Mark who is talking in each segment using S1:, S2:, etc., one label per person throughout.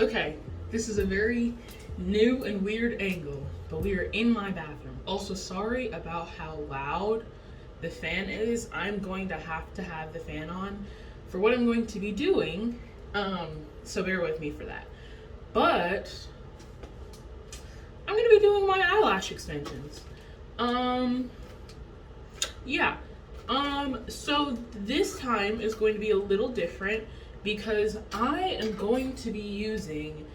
S1: Okay, this is a very new and weird angle, but we are in my bathroom. Also, sorry about how loud the fan is. I'm going to have the fan on for what I'm going to be doing, so bear with me for that. But I'm going to be doing my eyelash extensions. Yeah. So this time is going to be a little different because I am going to be using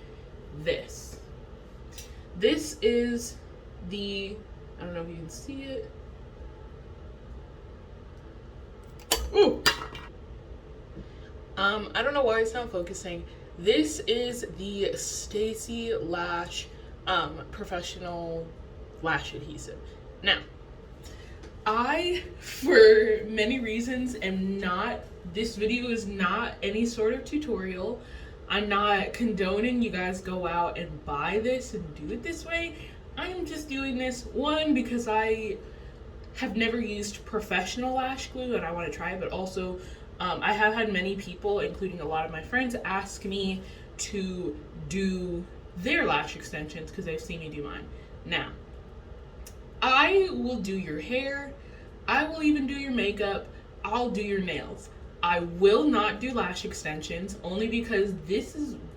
S1: this. This is I don't know if you can see it. Ooh. I don't know why it's not focusing. This is the Stacy Lash professional lash adhesive. Now, I, for many reasons, this video is not any sort of tutorial. I'm not condoning you guys go out and buy this and do it this way. I am just doing this, one, because I have never used professional lash glue and I want to try it, but also I have had many people, including a lot of my friends, ask me to do their lash extensions because they've seen me do mine. Now, I will do your hair, I will even do your makeup, I'll do your nails. I will not do lash extensions only because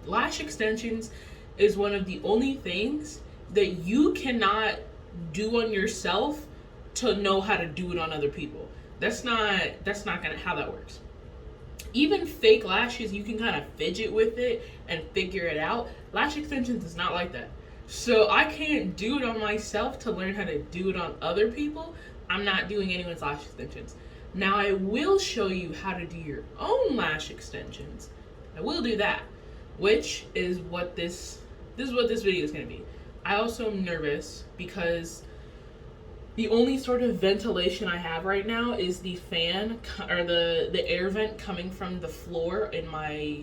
S1: lash extensions is one of the only things that you cannot do on yourself to know how to do it on other people. That's not gonna how that works. Even fake lashes, you can kind of fidget with it and figure it out. Lash extensions is not like that. So I can't do it on myself to learn how to do it on other people. I'm not doing anyone's lash extensions. Now I will show you how to do your own lash extensions. I will do that, which is what this is what this video is going to be. I also am nervous because the only sort of ventilation I have right now is the fan or the air vent coming from the floor in my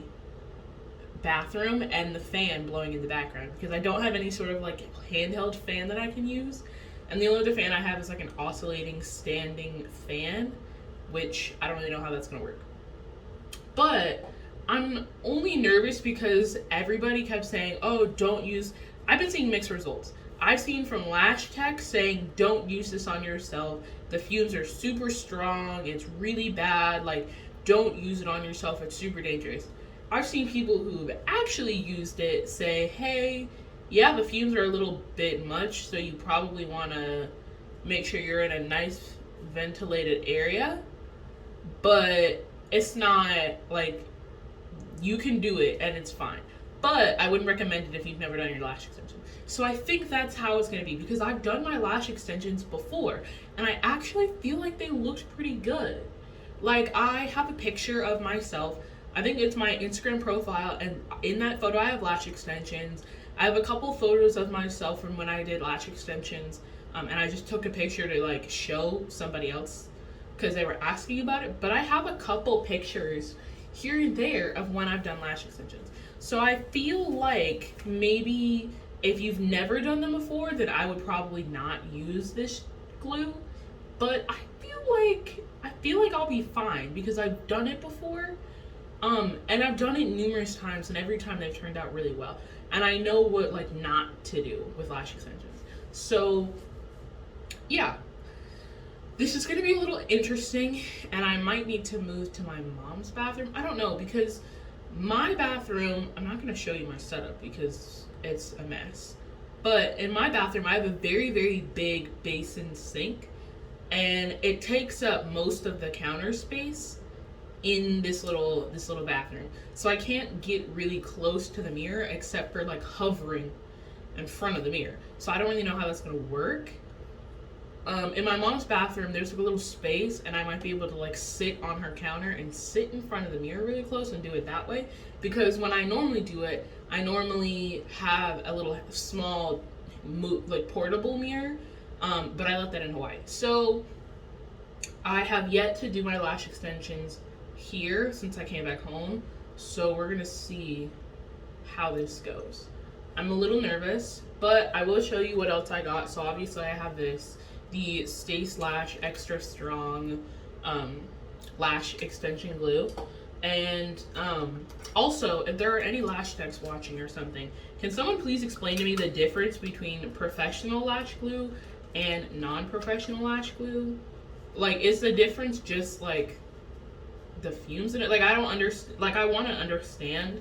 S1: bathroom and the fan blowing in the background because I don't have any sort of like handheld fan that I can use. And the only other fan I have is like an oscillating standing fan, which I don't really know how that's gonna work. But I'm only nervous because everybody kept saying, oh, don't use, I've been seeing mixed results. I've seen from lash tech saying, don't use this on yourself. The fumes are super strong. It's really bad. Like, don't use it on yourself. It's super dangerous. I've seen people who've actually used it say, hey, yeah, the fumes are a little bit much, so you probably want to make sure you're in a nice ventilated area. But it's not like you can do it and it's fine. But I wouldn't recommend it if you've never done your lash extension. So I think that's how it's going to be because I've done my lash extensions before and I actually feel like they looked pretty good. Like I have a picture of myself. I think it's my Instagram profile and in that photo I have lash extensions. I have a couple photos of myself from when I did lash extensions and I just took a picture to like show somebody else because they were asking about it. But I have a couple pictures here and there of when I've done lash extensions. So I feel like maybe if you've never done them before, then I would probably not use this glue. But I feel like I'll be fine because I've done it before. And I've done it numerous times and every time they've turned out really well. And I know what like not to do with lash extensions. So yeah. This is going to be a little interesting and I might need to move to my mom's bathroom. I don't know because my bathroom, I'm not going to show you my setup because it's a mess. But in my bathroom, I have a very, very big basin sink and it takes up most of the counter space in this little bathroom. So I can't get really close to the mirror except for like hovering in front of the mirror. So I don't really know how that's going to work. In my mom's bathroom, there's a little space and I might be able to like sit on her counter and sit in front of the mirror really close and do it that way. Because when I normally do it, I normally have a little small like portable mirror, but I left that in Hawaii. So I have yet to do my lash extensions here since I came back home. So we're gonna see how this goes. I'm a little nervous, but I will show you what else I got. So obviously I have this. The Stace Lash Extra Strong Lash Extension Glue. And also, if there are any lash techs watching or something, can someone please explain to me the difference between professional lash glue and non-professional lash glue? Like, is the difference just like the fumes in it? Like, I don't understand. Like, I want to understand,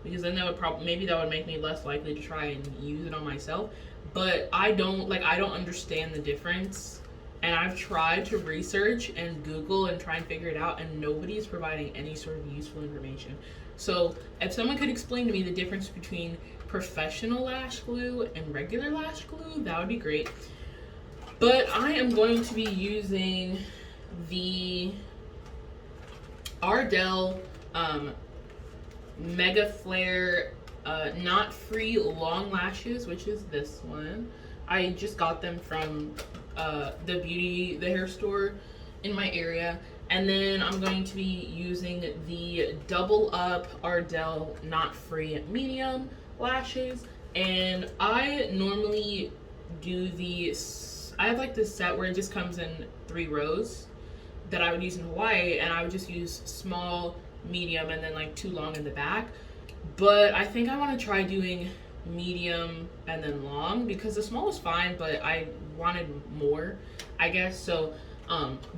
S1: because then that would probably, maybe that would make me less likely to try and use it on myself. But I don't understand the difference. And I've tried to research and Google and try and figure it out, and nobody's providing any sort of useful information. So if someone could explain to me the difference between professional lash glue and regular lash glue, that would be great. But I am going to be using the Ardell Mega Flare Knot Free Long Lashes, which is this one. I just got them from the hair store in my area. And then I'm going to be using the Double Up Ardell Knot Free Medium Lashes. And I normally do I have like this set where it just comes in 3 rows that I would use in Hawaii, and I would just use small, medium, and then like 2 long in the back. But I think I want to try doing medium and then long, because the small is fine, but I wanted more, I guess. So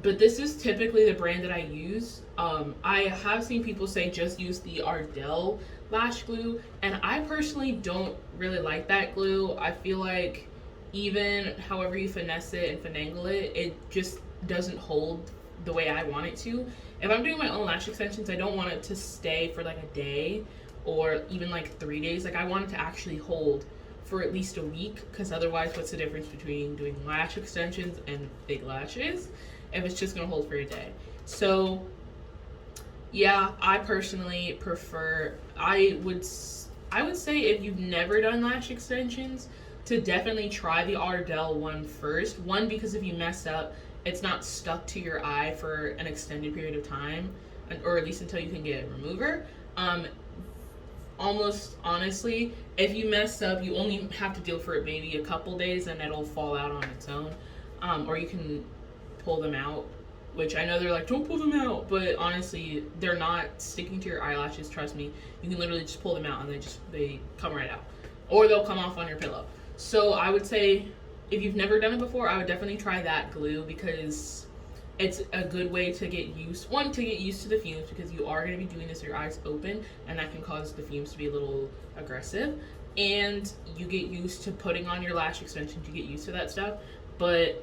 S1: but this is typically the brand that I use. I have seen people say just use the Ardell lash glue, and I personally don't really like that glue. I feel like even however you finesse it and finagle it, it just doesn't hold the way I want it to. If I'm doing my own lash extensions, I don't want it to stay for like a day or even like 3 days. Like, I want it to actually hold for at least a week, because otherwise what's the difference between doing lash extensions and fake lashes if it's just gonna hold for a day? So yeah, I personally prefer, I would say if you've never done lash extensions, to definitely try the Ardell one first. One, because if you mess up, it's not stuck to your eye for an extended period of time, or at least until you can get a remover. Almost honestly, if you mess up, you only have to deal for it maybe a couple days, and it'll fall out on its own. Or you can pull them out, which I know they're like, don't pull them out, but honestly, they're not sticking to your eyelashes, trust me. You can literally just pull them out and they come right out. Or they'll come off on your pillow. So I would say, if you've never done it before, I would definitely try that glue, because it's a good way to get used to the fumes, because you are going to be doing this with your eyes open, and that can cause the fumes to be a little aggressive. And you get used to putting on your lash extensions, you get used to that stuff. But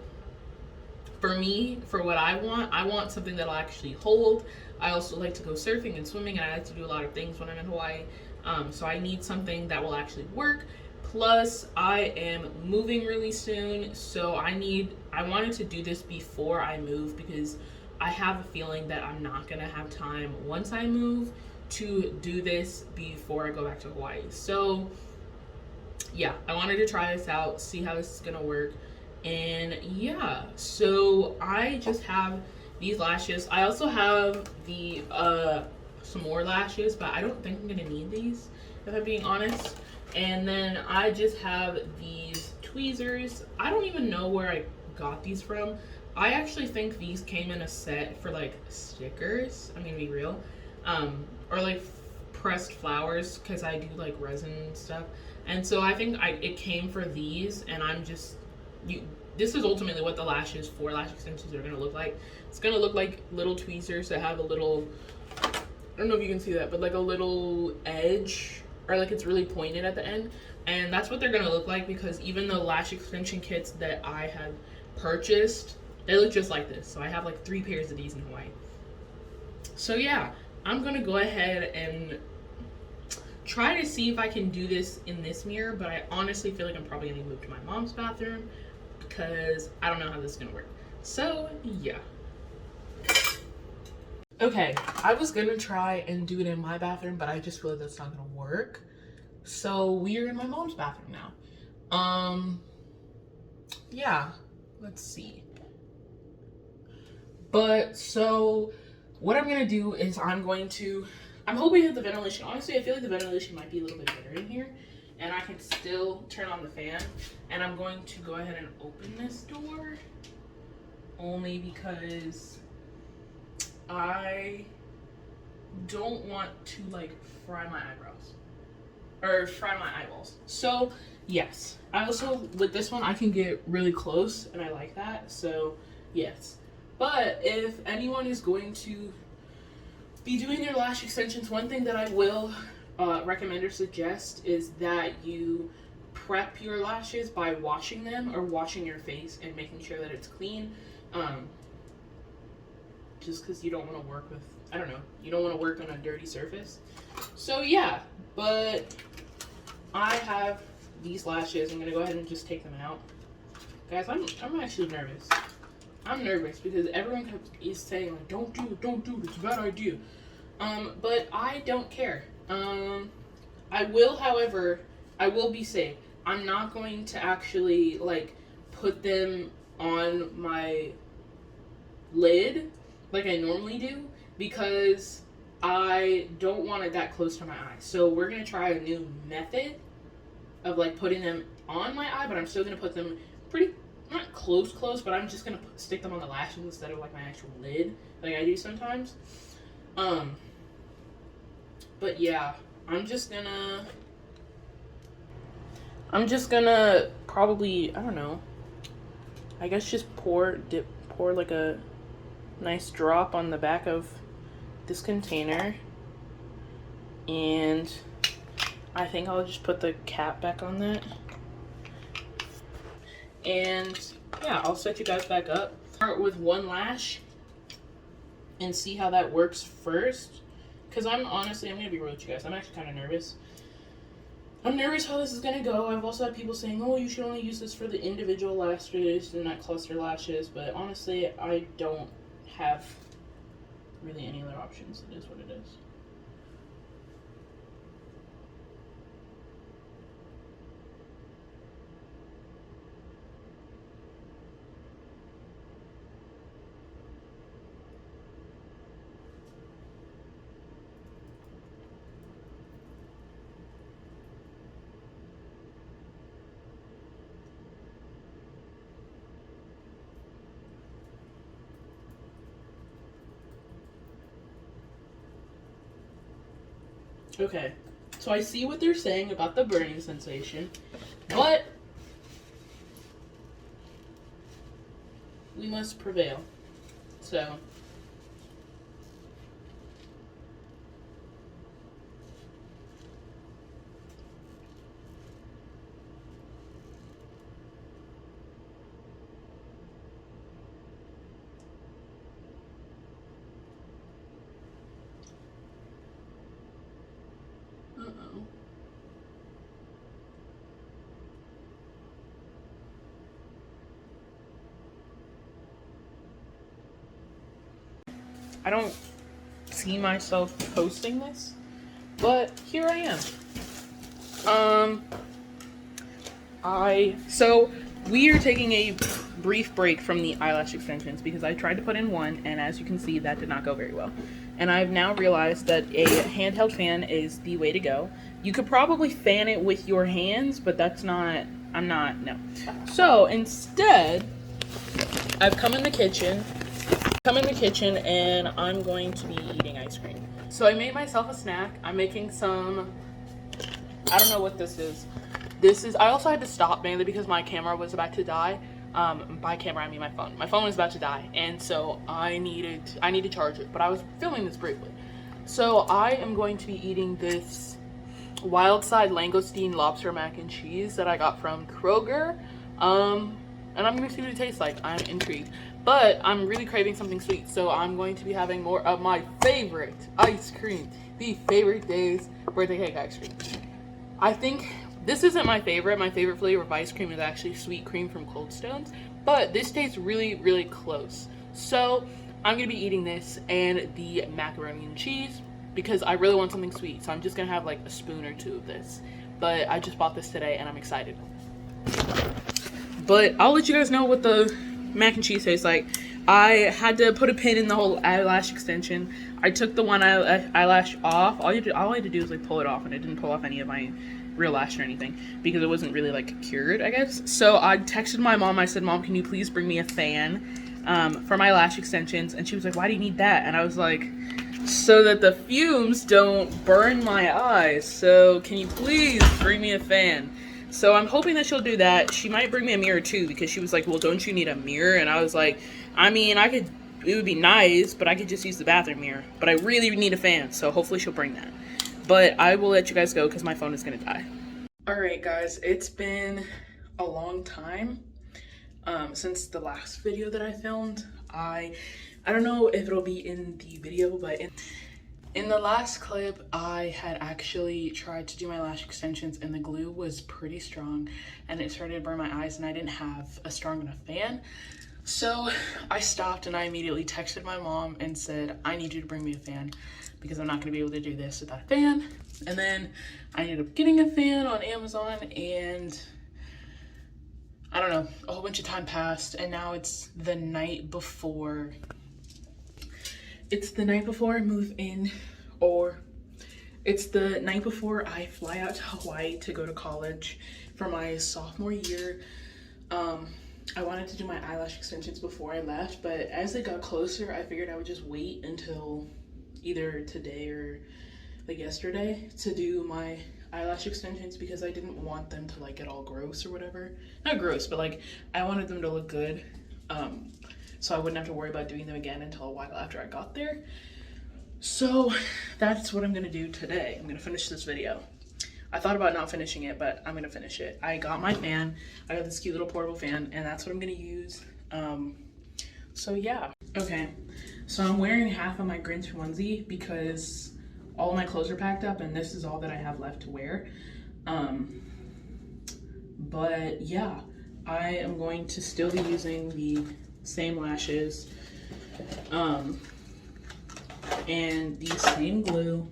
S1: for me, for what I want something that'll actually hold. I also like to go surfing and swimming, and I like to do a lot of things when I'm in Hawaii. So I need something that will actually work. Plus, I am moving really soon, so I wanted to do this before I move, because I have a feeling that I'm not gonna have time once I move to do this before I go back to Hawaii. So yeah, I wanted to try this out, see how this is gonna work. And yeah, so I just have these lashes. I also have the some more lashes, but I don't think I'm gonna need these, if I'm being honest. And then I just have these tweezers. I don't even know where I got these from. I actually think these came in a set for like stickers, I'm gonna be real, or like pressed flowers, because I do like resin stuff. And so I think it came for these, and this is ultimately what the lashes for lash extensions are gonna look like. It's gonna look like little tweezers that have a little, I don't know if you can see that, but like a little edge, or like it's really pointed at the end. And that's what they're gonna look like, because even the lash extension kits that I have purchased, they look just like this. So I have like 3 pairs of these in Hawaii. So yeah, I'm gonna go ahead and try to see if I can do this in this mirror, but I honestly feel like I'm probably gonna move to my mom's bathroom, because I don't know how this is gonna work. So yeah. Okay, I was gonna try and do it in my bathroom, but I just feel like that's not gonna work. So we are in my mom's bathroom now. Yeah, let's see. But so what I'm gonna do is I'm hoping that the ventilation, honestly, I feel like the ventilation might be a little bit better in here, and I can still turn on the fan. And I'm going to go ahead and open this door, only because I don't want to like fry my eyebrows or fry my eyeballs. So yes, I also with this one I can get really close and I like that. So yes, but if anyone is going to be doing their lash extensions, one thing that I will recommend or suggest is that you prep your lashes by washing them or washing your face and making sure that it's clean. Just because you don't want to work with, I don't know, you don't want to work on a dirty surface. So yeah, but I have these lashes. I'm going to go ahead and just take them out. Guys, I'm actually nervous. I'm nervous because everyone is saying, like, don't do it, it's a bad idea. But I don't care. I will, however, I will be safe. I'm not going to actually, like, put them on my lid like I normally do because I don't want it that close to my eye. So we're going to try a new method of, like, putting them on my eye, but I'm still going to put them pretty, not close, but I'm just going to stick them on the lashes instead of, like, my actual lid like I do sometimes. But yeah, I'm just gonna probably, I don't know, I guess just pour like a nice drop on the back of this container, and I think I'll just put the cap back on that, and yeah, I'll set you guys back up. Start with one lash and see how that works first. Because I'm gonna be real with you guys, I'm actually kind of nervous. I'm nervous how this is gonna go. I've also had people saying, oh, you should only use this for the individual lashes and not cluster lashes. But honestly, I don't have really any other options. It is what it is. Okay, so I see what they're saying about the burning sensation, but we must prevail. So I don't see myself posting this, but here I am. So we are taking a brief break from the eyelash extensions because I tried to put in one, and as you can see, that did not go very well. And I've now realized that a handheld fan is the way to go. You could probably fan it with your hands, but no. So instead, I've come in the kitchen and I'm going to be eating ice cream. So I made myself a snack. I'm making some, I don't know what this is. I also had to stop mainly because my camera was about to die. By camera, I mean my phone. My phone was about to die, and so I need to charge it, but I was filming this briefly. So I am going to be eating this Wild Side Langoustine Lobster Mac and Cheese that I got from Kroger. And I'm going to see what it tastes like. I'm intrigued. But I'm really craving something sweet, so I'm going to be having more of my favorite ice cream. The Favorite Days birthday cake ice cream. I think this isn't my favorite. My favorite flavor of ice cream is actually sweet cream from Cold Stones. But this tastes really, really close. So I'm going to be eating this and the macaroni and cheese because I really want something sweet. So I'm just going to have like a spoon or two of this. But I just bought this today and I'm excited. But I'll let you guys know what the mac and cheese tastes like. I had to put a pin in the whole eyelash extension. I took the one eyelash off. All I had to do was like pull it off, and it didn't pull off any of my real lash or anything because it wasn't really like cured, I guess. So I texted my mom. I said, Mom, can you please bring me a fan for my lash extensions? And she was like, why do you need that? And I was like, so that the fumes don't burn my eyes. So can you please bring me a fan? So I'm hoping that she'll do that. She might bring me a mirror too, because she was like, well, don't you need a mirror? And I was like, I mean, it would be nice, but I could just use the bathroom mirror. But I really need a fan, so hopefully she'll bring that. But I will let you guys go because my phone is gonna die. Alright guys, it's been a long time since the last video that I filmed. I don't know if it'll be in the video, but in the last clip, I had actually tried to do my lash extensions and the glue was pretty strong and it started to burn my eyes and I didn't have a strong enough fan. So I stopped and I immediately texted my mom and said, I need you to bring me a fan because I'm not gonna be able to do this without a fan. And then I ended up getting a fan on Amazon and I don't know, a whole bunch of time passed and now it's the night before I move in, or it's the night before I fly out to Hawaii to go to college for my sophomore year. I wanted to do my eyelash extensions before I left, but as it got closer, I figured I would just wait until either today or like yesterday to do my eyelash extensions because I didn't want them to like get all gross or whatever. Not gross, but like I wanted them to look good. So I wouldn't have to worry about doing them again until a while after I got there. So that's what I'm gonna do today. I'm gonna finish this video. I thought about not finishing it, but I'm gonna finish it. I got my fan. I got this cute little portable fan, and that's what I'm gonna use. So yeah. Okay, so I'm wearing half of my Grinch onesie because all my clothes are packed up and this is all that I have left to wear. But yeah, I am going to still be using the same lashes and the same glue,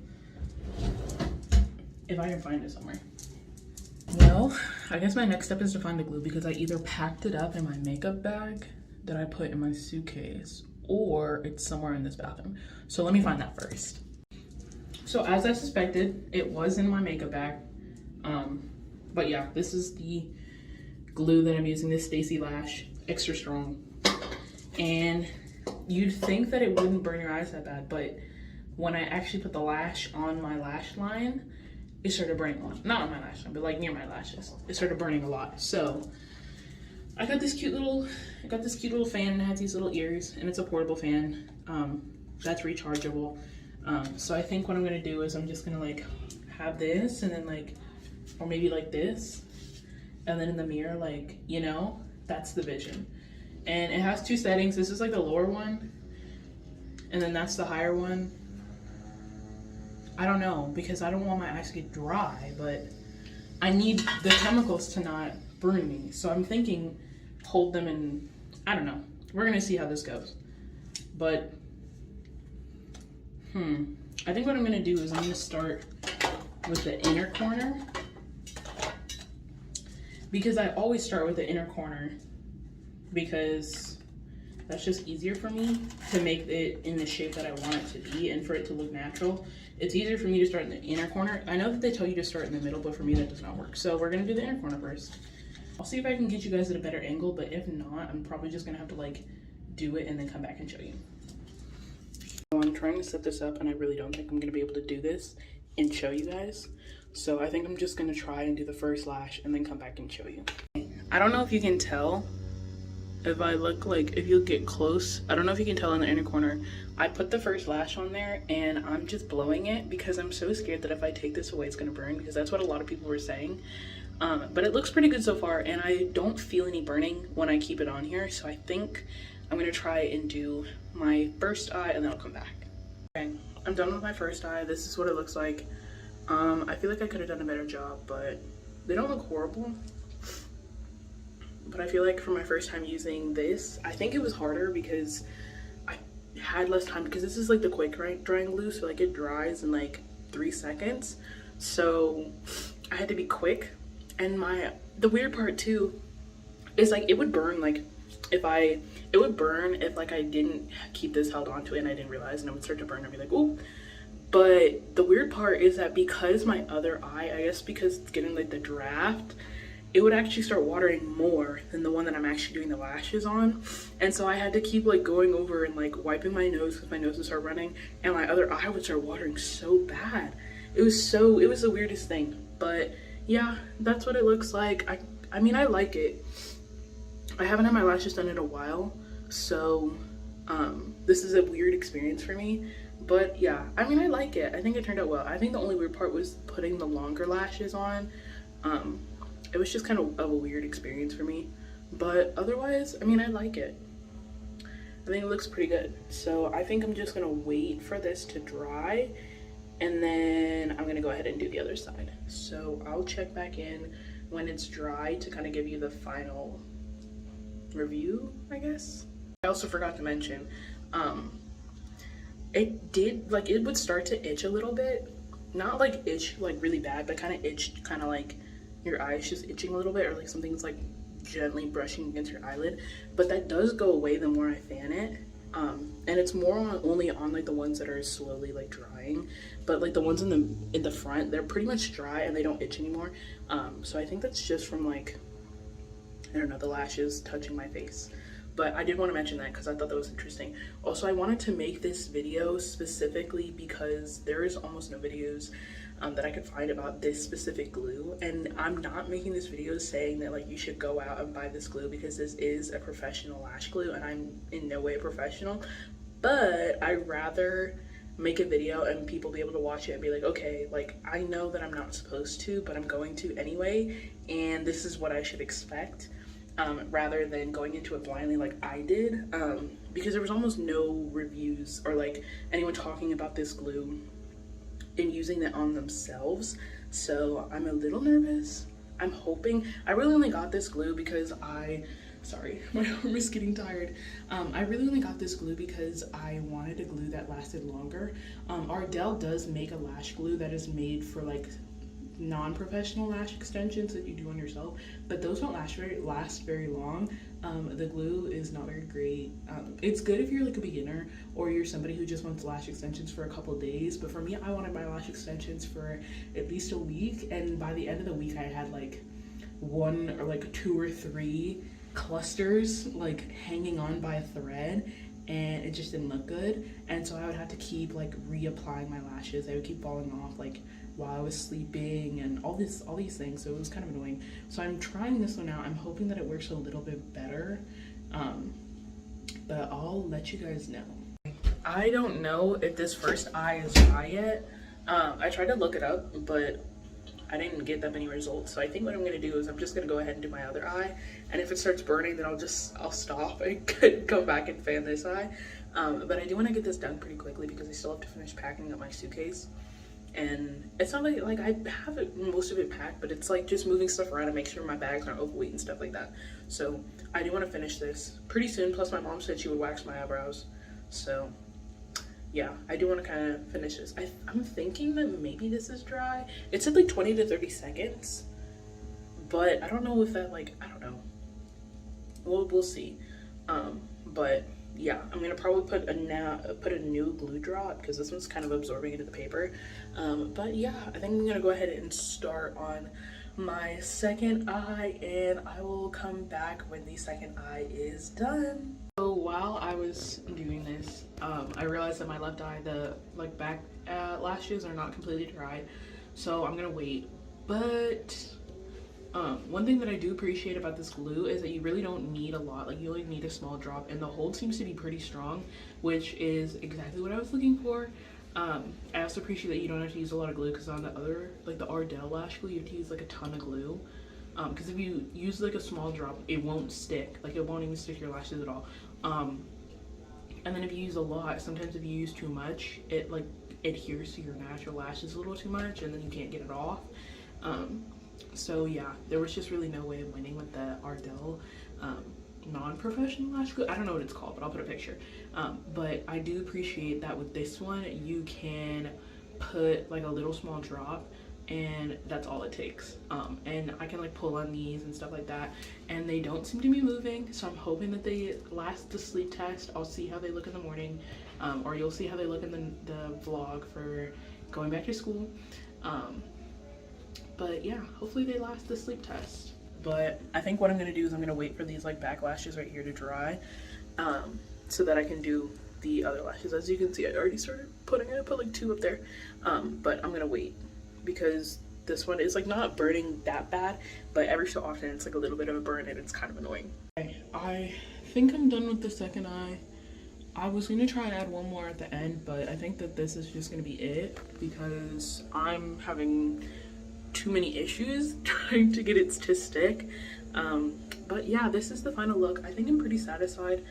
S1: if I can find it somewhere. Well, I guess my next step is to find the glue because I either packed it up in my makeup bag that I put in my suitcase or it's somewhere in this bathroom. So let me find that first. So as I suspected, it was in my makeup bag. But yeah, this is the glue that I'm using, this Stacy Lash, extra strong. And you'd think that it wouldn't burn your eyes that bad, but when I actually put the lash on my lash line, it started burning a lot. Not on my lash line, but like near my lashes. It started burning a lot. So I got this cute little fan and it has these little ears and it's a portable fan. That's rechargeable. So I think what I'm gonna do is I'm just gonna like have this and then like, or maybe like this, and then in the mirror, like, you know, that's the vision. And it has two settings. This is like the lower one, and then that's the higher one. I don't know, because I don't want my eyes to get dry, but I need the chemicals to not burn me. So I'm thinking hold them in, I don't know. We're gonna see how this goes. But, I think what I'm gonna do is I'm gonna start with the inner corner because I always start with the inner corner because that's just easier for me to make it in the shape that I want it to be and for it to look natural. It's easier for me to start in the inner corner. I know that they tell you to start in the middle, but for me that does not work. So we're gonna do the inner corner first. I'll see if I can get you guys at a better angle, but if not, I'm probably just gonna have to like do it and then come back and show you. So I'm trying to set this up and I really don't think I'm gonna be able to do this and show you guys. So I think I'm just gonna try and do the first lash and then come back and show you. I don't know if you can tell if I look like, if you get close, I don't know if you can tell in the inner corner, I put the first lash on there and I'm just blowing it because I'm so scared that if I take this away, it's gonna burn because that's what a lot of people were saying. But it looks pretty good so far and I don't feel any burning when I keep it on here. So I think I'm gonna try and do my first eye and then I'll come back. Okay, I'm done with my first eye. This is what it looks like. I feel like I could have done a better job, but they don't look horrible. But I feel like for my first time using this, I think it was harder because I had less time because this is like the quick drying glue, so like it dries in like 3 seconds. So I had to be quick. And the weird part too is like it would burn like if I didn't keep this held onto it and I didn't realize, and it would start to burn. I'd be like, oh. But the weird part is that because my other eye, I guess because it's getting like the draft, it would actually start watering more than the one that I'm actually doing the lashes on. And so I had to keep like going over and like wiping my nose because my nose would start running, and my other eye would start watering so bad. It was the weirdest thing. But yeah, that's what it looks like. I mean, I like it. I haven't had my lashes done in a while, so this is a weird experience for me. But yeah, I mean, I like it. I think it turned out well. I think the only weird part was putting the longer lashes on. It was just kind of a weird experience for me, but otherwise, I mean, I like it. I think it looks pretty good. So I think I'm just gonna wait for this to dry, and then I'm gonna go ahead and do the other side. So I'll check back in when it's dry to kind of give you the final review, I guess. I also forgot to mention, it would start to itch a little bit. Not like itch like really bad, but kind of itched, kind of like your eye's just itching a little bit, or like something's like gently brushing against your eyelid. But that does go away the more I fan it. And it's more only on like the ones that are slowly like drying, but like the ones in the front, they're pretty much dry and they don't itch anymore. So I think that's just from like, I don't know, the lashes touching my face. But I did want to mention that because I thought that was interesting. Also, I wanted to make this video specifically because there is almost no videos that I could find about this specific glue, and I'm not making this video saying that like you should go out and buy this glue, because this is a professional lash glue and I'm in no way a professional. But I'd rather make a video and people be able to watch it and be like, okay, like I know that I'm not supposed to, but I'm going to anyway, and this is what I should expect. Rather than going into it blindly like I did, because there was almost no reviews or like anyone talking about this glue and using it on themselves. So I'm a little nervous. I'm hoping. I really only got this glue because sorry, my arm is getting tired. I really only got this glue because I wanted a glue that lasted longer. Ardell does make a lash glue that is made for like non-professional lash extensions that you do on yourself, but those don't last very long. The glue is not very great. It's good if you're like a beginner or you're somebody who just wants lash extensions for a couple days, but for me, I wanted my lash extensions for at least a week, and by the end of the week I had like one or like 2 or 3 clusters like hanging on by a thread, and it just didn't look good. And so I would have to keep like reapplying my lashes. They would keep falling off like while I was sleeping and all these things, so it was kind of annoying. So I'm trying this one out. I'm hoping that it works a little bit better, but I'll let you guys know. I don't know if this first eye is dry yet. I tried to look it up, but I didn't get that many results. So I think what I'm gonna do is I'm just gonna go ahead and do my other eye, and if it starts burning, then I'll stop and come back and fan this eye. But I do want to get this done pretty quickly because I still have to finish packing up my suitcase. And it's not like I have most of it packed, but it's like just moving stuff around to make sure my bags aren't overweight and stuff like that. So I do want to finish this pretty soon. Plus my mom said she would wax my eyebrows. So yeah, I do want to kind of finish this. I'm thinking that maybe this is dry. It said like 20 to 30 seconds, but I don't know if that like, I don't know. We'll see. But yeah, I'm gonna probably put a new glue drop because this one's kind of absorbing into the paper. But yeah, I think I'm gonna go ahead and start on my second eye, and I will come back when the second eye is done. So while I was doing this, I realized that my left eye, the like back lashes are not completely dry, so I'm gonna wait. But one thing that I do appreciate about this glue is that you really don't need a lot. Like you only need a small drop, and the hold seems to be pretty strong, which is exactly what I was looking for. I also appreciate that you don't have to use a lot of glue, because on the other, like the Ardell lash glue, you have to use like a ton of glue. Because if you use like a small drop, it won't stick. Like it won't even stick to your lashes at all. And then if you use a lot, sometimes if you use too much, it like adheres to your natural lashes a little too much, and then you can't get it off. So yeah, there was just really no way of winning with the Ardell non-professional lash glue. I don't know what it's called, but I'll put a picture. But I do appreciate that with this one, you can put like a little small drop, and that's all it takes. And I can like pull on these and stuff like that, and they don't seem to be moving, so I'm hoping that they last the sleep test. I'll see how they look in the morning, or you'll see how they look in the vlog for going back to school. But yeah, hopefully they last the sleep test. but I think what I'm gonna do is I'm gonna wait for these like back lashes right here to dry, so that I can do the other lashes. As you can see, I already started putting, I put like 2 up there, but I'm gonna wait because this one is like not burning that bad, but every so often it's like a little bit of a burn and it's kind of annoying. Okay, I think I'm done with the second eye. I was gonna try and add one more at the end, but I think that this is just gonna be it because I'm having too many issues trying to get it to stick. But yeah, this is the final look. I think I'm pretty satisfied,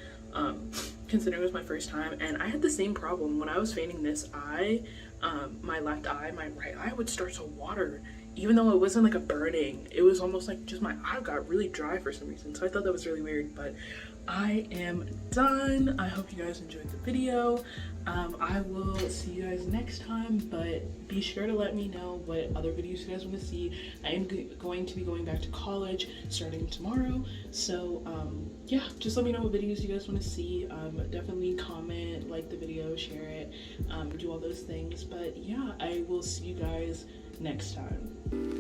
S1: considering it was my first time, and I had the same problem when I was feigning this eye. My left eye, my right eye would start to water, even though it wasn't like a burning. It was almost like just my eye got really dry for some reason, so I thought that was really weird. But I am done. I hope you guys enjoyed the video. I will see you guys next time, but be sure to let me know what other videos you guys want to see. I am going to be going back to college starting tomorrow, so yeah, just let me know what videos you guys want to see. Definitely comment, like the video, share it, do all those things. But yeah, I will see you guys next time.